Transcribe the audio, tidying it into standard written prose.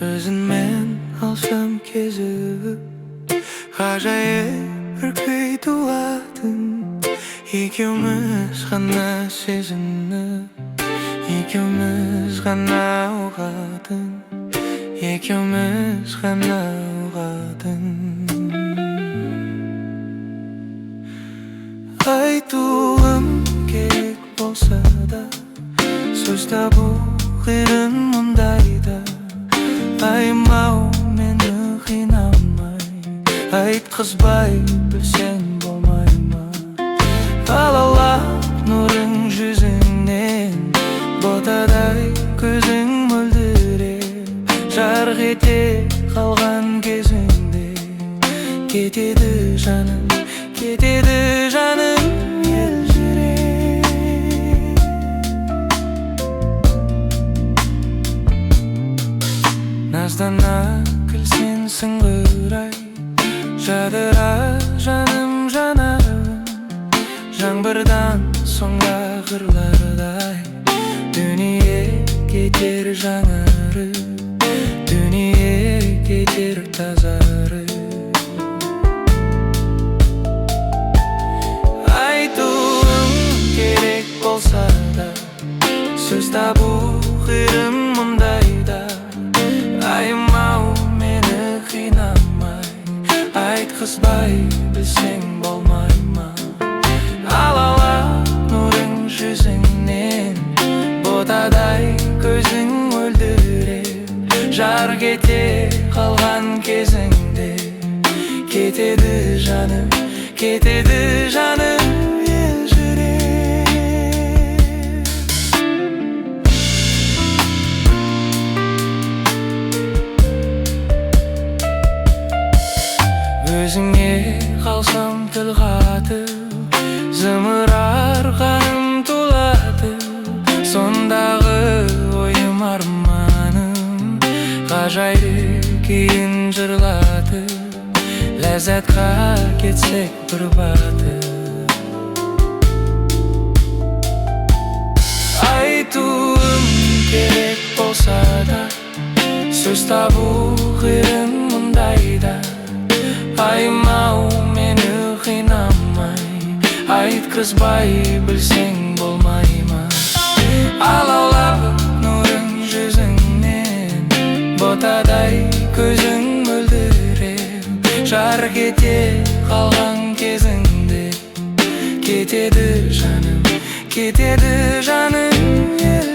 өзіңмен алсам кезігіп ғажайып бір күй туатын, екеуміз ғана сезініп, екеуміз ғана ұғатын, екеуміз ғана ұғатын. Айтуым керек болса да, сөз табу қиын мұндайда. Аймау мені қинамай, айтқызбай білсең болмай ма? Алаулап нұрың жүзіңнен, ботадай көзің мөлдіреп, жарқ ете қалған кезіңде кетеді жаным, кетеді жаным елжіреп. Наздана күлсең сыңғырай, жадыра жаным жанарым, жаңбырдан соң ақырлардай дүние кетер жаңарып, дүние кетер тазарып. Айтуым керек болса да, сөз табу қиын мұндайда. Аймау мені қинамай, айтқызбай білсең болмай ма? Алаулап нұрың жүзіңнен, ботадай көзің мөлдіреп, жарқ ете қалған кезіңде кетеді жаным, кетеді жаным елжіреп. Өзіңе қалсам тіл қатып, зымырар қаным тулатып, сондағы ойым арманым, ғажайып күйін жырлатып, ләззатқа кетсек бір батып. Айтуым керек болса да, сөз табу қиын мұндайда. Аймау мені қинамай, айтқызбай білсең болмай ма? Алаулап нұрың жүзіңнен, ботадай көзің мөлдіреп, жарқ ете қалған кезіңде кетеді жаным, кетеді жаным.